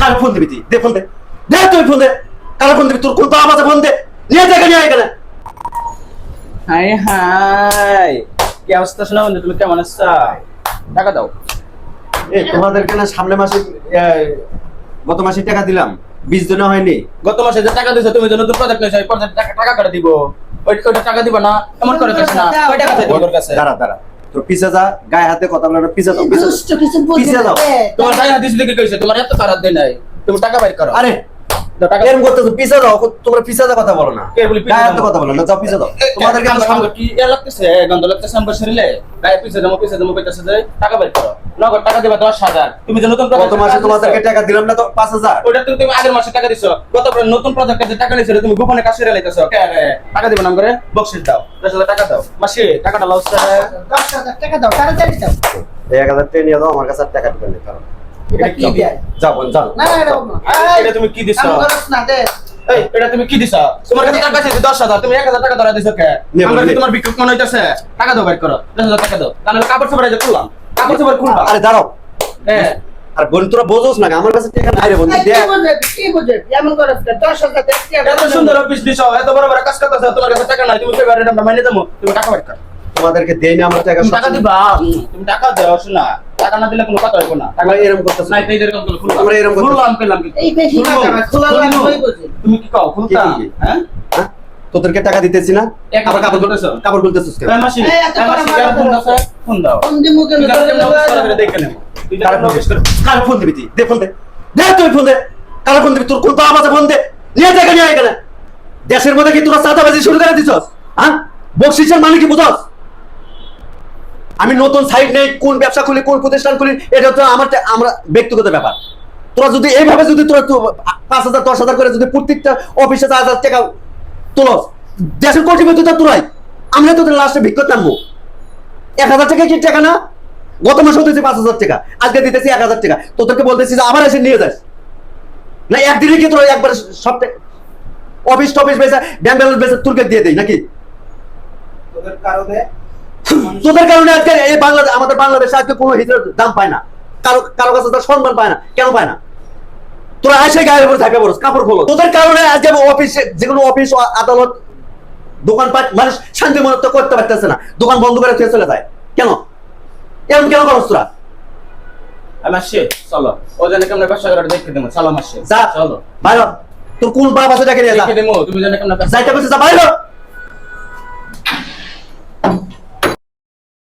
কার phone দিবি তুই? দে phone দে, দে তুই ফোন দে। কার ফোন দিবি? তোর কোন তো আমাকে ফোন দে, নিয়ে যাকে নিয়ে এখানে। হাই হাই, কি অবস্থা শোনা বন্ধু? তুমি কেমন আছো? টাকা দাও। তোমাদেরকে না সামনে মাসে গত মাসে টাকা দিলাম, 20 দিনও হয়নি। গত মাসে যে টাকা দিছো তুমি, যে নতুন প্রজেক্ট নিয়েছো, এই প্রজেক্ট টাকা করে দিব। ওইটা টাকা দিব না, এমন করে কাছে না। ওই টাকা চাই তোমার কাছে। দাঁড়া দাঁড়া, তোর পিছে যা, গায়ে হাতে কথা বলে না, পিছে যাও, পিছে যাও। তোমার গায়ে হাত দিছি দেখে কইছে, তোমার এত খারাপ দেয় নাই। তুমি টাকা বাইর করো। আরে টাকা এরকম করতেছো, পিছে যাও। তোমরা পিছে যা কথা বলো না, কে বলি পিছে গায়ে হাতে যাবো? কথা বলো না, যাও পিছে যাও। তোমাদেরকে আমি সামনে কি ইয়া লাগতেছে, গন্ধ লাগতেছে আমার শরীরে। গায়ে পিছে যাবো কইতাছে যে টাকা বাইর করো। নগদ টাকা দিবা 10,000। তুমি যে নতুন গত মাসে তোমাদেরকে টাকা দিলাম না তো 5,000? ওটা তুমি আগের মাসে টাকা দিছো। গত নতুন প্রজেক্টে যে টাকা নিছো তুমি গোপনে কাজ করে লাইতেছো। কে রে টাকা দিবা নাম করে বকশিশ দাও। 10,000 টাকা দাও। মাসি টাকাটা লাও স্যার। 10,000 টাকা দাও, তাড়াতাড়ি দাও। 1000 টাকা নিয়ে দাও, আমার কাছে আর টাকা দিবেন না। কারণ এটা কি দেয়? যাও বোন যাও। না না, এটা বলবো না। এটা তুমি কি দিছো? কাম করছ না দে। এই এটা তুমি কি দিছো? তোমার কাছে টাকা আছে 10,000, তুমি 1,000 টাকা ধরা দিছো কে? নে, আমার নে। তোমার বিক্রি মনে হইতাছে। টাকা দাও বাইর করো। 10,000 টাকা দাও। তাহলে কাপড় চোপড় যে খুললাম। কাপড় চোপড় খুলবা। আরে দাঁড়াও। হ্যাঁ। আর বোন তোরা বোঝোস না, আমার কাছে টাকা নাই রে বোন। এই দে। কি বুঝে? এমন করছ না, 10,000 টাকা এত সুন্দর অফিস দিছো, এত বড় বড় কাজ করতেছো, তোমার কাছে টাকা নাই, তুমি কইবা এটা মাইনে দেবো, তুমি টাকা বাইর করো। তোমাদেরকে দেই না আমরা টাকা। তুমি টাকা দিবা, তুমি টাকা দাও শোনা। টাকা না দিলে কোনো কথা হইব না। টাকা তোমরা এরকম করতেছো। নাই তাই এরকম করে খুলবা। তোমরা এরকম করতেছো। খুললাম পেলাম কি? এই বেশি খুলবো। টাকা না, খোলালাম খুলবো। হই বুঝি। তুমি কি কও খুলতা? কি? হ্যাঁ? হ্যাঁ? তোদেরকে টাকা দিতেছি না, এক আবার কাপড় দিতেছো? কাপড় খুলতেছিস কেন? এই মাসি, এই এত এই মাসি, বড় কার ফোন মাথা আছে? ফোন দাও। কোন দি মুখে তুই কার ধরে ফোন করে দেখে নেব। তুই কার যারা ফোন অফিস দিবি? করে কার ফোন দিবি তুই? দে ফোন দে, দে তুই ফোন দে। কার ফোন দিবি? তোর কোন তো আমাকে ফোন দে, নিয়ে যাকে নিয়ে এখানে। দেশের মধ্যে কি তোরা চাঁদাবাজি শুরু করে দিছস? হ্যাঁ, বকশিসের মানে কি বুঝছস? আমি নতুন সাইট নেই, কোন ব্যবসা খুলি, কোন প্রতিষ্ঠান খুলি, এটা তো আমরা ব্যক্তিগত ব্যাপার। তোরা যদি এইভাবে যদি তোরা 5,000 10,000 করে যদি প্রত্যেকটা অফিসে 4,000 টাকা তোলস, দেশের কর্তৃপক্ষ তো তোরাই, আমরা তোদের লাস্টে ভিক্ষত নামবো। 1,000 টাকা কি টাকা না? গত মাসে দিতেছি 5,000 টাকা, আজকে দিতেছি 1,000 টাকা। তোদেরকে বলতেছি যে আবার এসে নিয়ে যাস না, একদিনে কি তোরা একবার সব অফিস টফিস বেচা, ব্যাংক ব্যালেন্স বেচা তোরকে দিয়ে দেয় নাকি? তোদের কারণে আজকে এই বাংলাদেশ, আমাদের বাংলাদেশে আজকে কোনো হিজড়ার দাম পায় না, কারো কাছে তার সম্মান পায় না। কেন পায় না? তোরা এসে গায়ের উপর থাকে বড় কাপড় খোলো। তোদের কারণে আজকে অফিসে, যেকোনো অফিস আদালত দোকানপাট মানুষ শান্তি মতো করতে পারতেছে না, দোকান বন্ধ করে ফেলে চলে যায়। কেন এরকম কেন করছ তোরা? মাসি চলো, ও জানে কেমন ব্যবসা করে দেখে দেবো। চলো মাসি যা চলো বাইরে, তোর কোন বাপ আছে দেখে নিয়ে যা। দেখে দেবো, তুমি জানে কেমন যাইতে বলছিস, যা বাইরে।